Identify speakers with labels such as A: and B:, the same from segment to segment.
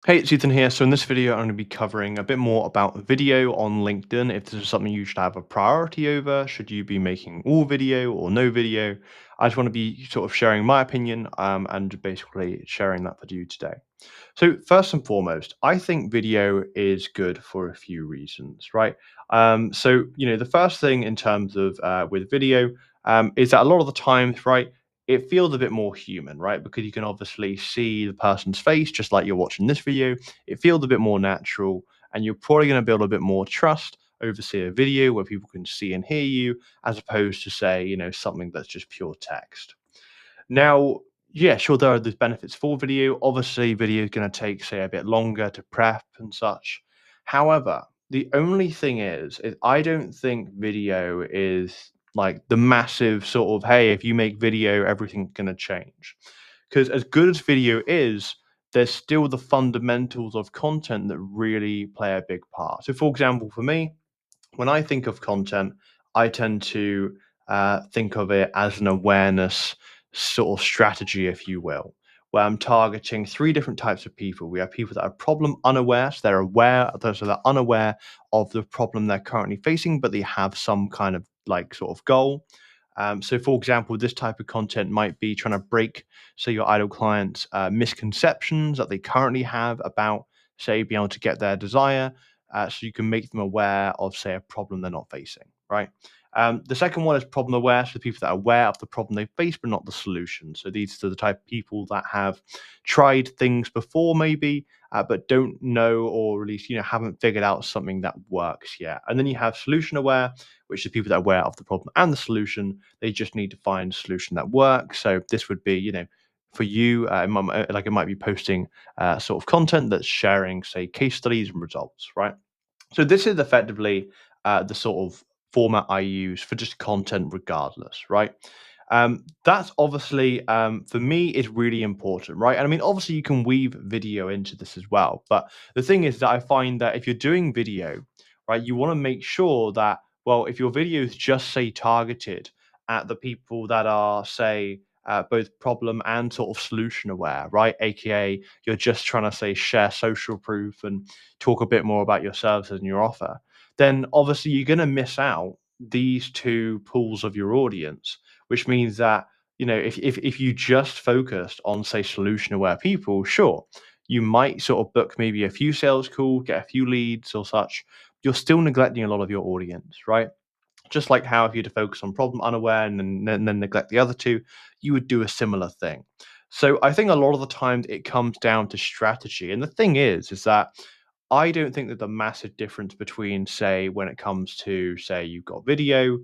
A: Hey, it's Ethan here. So in this video, I'm going to be covering a bit more about video on LinkedIn. If this is something you should have a priority over, should you be making all video or no video? I just want to be sort of sharing my opinion and basically sharing that with you today. So first and foremost, I think video is good for a few reasons, right? The first thing in terms of with video is that a lot of the times, right, it feels a bit more human, right? Because you can obviously see the person's face, just like you're watching this video. It feels a bit more natural, and you're probably going to build a bit more trust over, say, a video where people can see and hear you, as opposed to, say, something that's just pure text. Now, yeah, sure, there are the benefits for video. Obviously, video is going to take, say, a bit longer to prep and such. However, the only thing is I don't think video is like the massive sort of, hey, if you make video, everything's going to change. Because as good as video is, there's still the fundamentals of content that really play a big part. So, for example, for me, when I think of content, I tend to think of it as an awareness sort of strategy, if you will, where I'm targeting three different types of people. We have people that are problem unaware, so they're unaware of the problem they're currently facing, but they have some kind of like sort of goal. So, for example, this type of content might be trying to break, say, your idle clients' misconceptions that they currently have about, say, being able to get their desire, so you can make them aware of, say, a problem they're not facing, right? The second one is problem aware, so the people that are aware of the problem they face, but not the solution. So these are the type of people that have tried things before, maybe, but don't know, or at least haven't figured out something that works yet. And then you have solution aware, which is people that are aware of the problem and the solution. They just need to find a solution that works. So this would be, for you, it might be posting sort of content that's sharing, say, case studies and results, right? So this is effectively the sort of format I use for just content, regardless, right? That's obviously for me is really important, right? And I mean, obviously, you can weave video into this as well. But the thing is that I find that if you're doing video, right, you want to make sure that, well, if your video is just say targeted at the people that are, say, both problem and sort of solution aware, right? AKA, you're just trying to say share social proof and talk a bit more about your services and your offer, then obviously you're going to miss out these two pools of your audience, which means that if you just focused on, say, solution aware people, sure, you might sort of book maybe a few sales calls, get a few leads or such. You're still neglecting a lot of your audience, right? Just like how if you had to focus on problem unaware and then neglect the other two, you would do a similar thing. So I think a lot of the times it comes down to strategy. And the thing is that I don't think that the massive difference between, say, when it comes to, say, you've got video,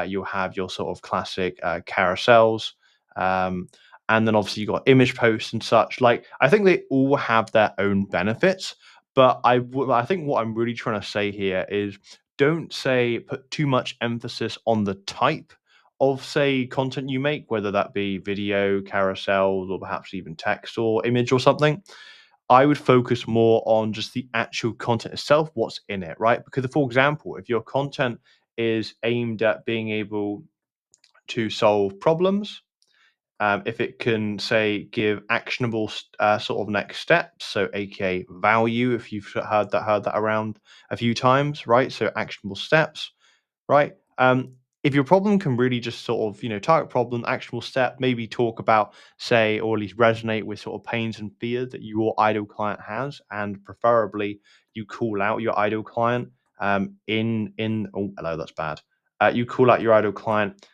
A: you'll have your sort of classic carousels, um, and then obviously you've got image posts and such. Like, I think they all have their own benefits, but I think what I'm really trying to say here is don't say put too much emphasis on the type of, say, content you make, whether that be video, carousels, or perhaps even text or image or something. I would focus more on just the actual content itself, what's in it, right? Because, for example, if your content is aimed at being able to solve problems, if it can, say, give actionable sort of next steps, so AKA value, if you've heard that around a few times, right? So actionable steps, right? If your problem can really just sort of, target problem, actionable step, maybe talk about, say, or at least resonate with sort of pains and fears that your ideal client has, and preferably you call out your ideal client in oh, hello, that's bad. You call out your ideal client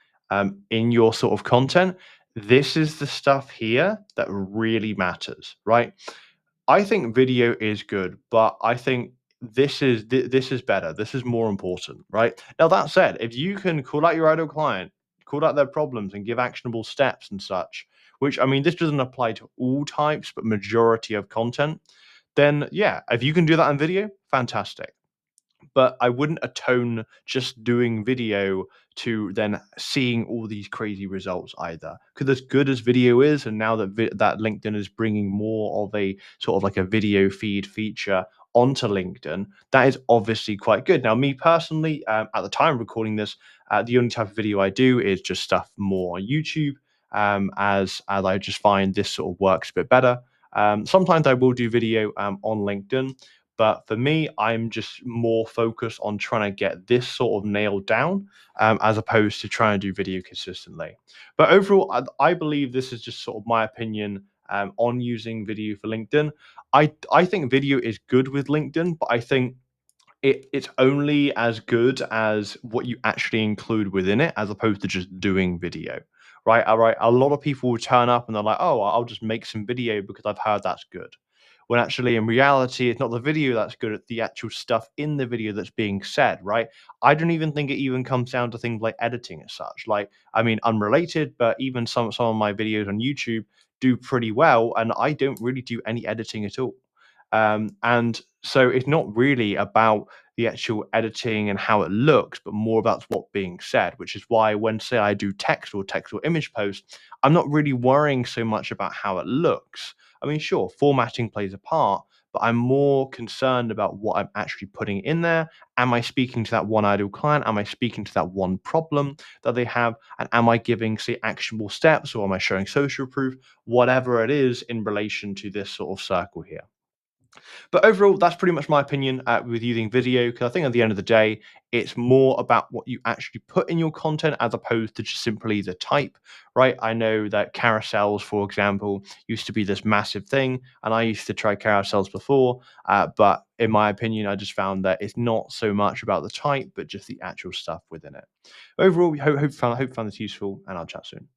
A: in your sort of content. This is the stuff here that really matters, right? I think video is good, but I think this is better. This is more important, right? Now that said, if you can call out your ideal client, call out their problems, and give actionable steps and such, which I mean, this doesn't apply to all types, but majority of content, then yeah, if you can do that in video, fantastic. But I wouldn't atone just doing video to then seeing all these crazy results either. Because as good as video is, and now that that LinkedIn is bringing more of a sort of like a video feed feature onto LinkedIn, that is obviously quite good. Now, me personally, at the time of recording this, the only type of video I do is just stuff more on YouTube, as I just find this sort of works a bit better. Sometimes I will do video on LinkedIn, but for me, I'm just more focused on trying to get this sort of nailed down as opposed to trying to do video consistently. But overall, I believe this is just sort of my opinion on using video for LinkedIn. I think video is good with LinkedIn, but I think it's only as good as what you actually include within it, as opposed to just doing video, right? All right. A lot of people will turn up and they're like, "Oh, I'll just make some video because I've heard that's good." When actually, in reality, it's not the video that's good; it's the actual stuff in the video that's being said, right? I don't even think it even comes down to things like editing as such. Like, I mean, unrelated, but even some of my videos on YouTube do pretty well, and I don't really do any editing at all. And so it's not really about the actual editing and how it looks, but more about what's being said, which is why when, say, I do text or image posts, I'm not really worrying so much about how it looks. I mean, sure, formatting plays a part, but I'm more concerned about what I'm actually putting in there. Am I speaking to that one ideal client? Am I speaking to that one problem that they have? And am I giving, say, actionable steps, or am I showing social proof? Whatever it is in relation to this sort of circle here. But overall, that's pretty much my opinion with using video, because I think at the end of the day, it's more about what you actually put in your content as opposed to just simply the type, right? I know that carousels, for example, used to be this massive thing, and I used to try carousels before, but in my opinion, I just found that it's not so much about the type, but just the actual stuff within it. Overall, hope you found this useful, and I'll chat soon.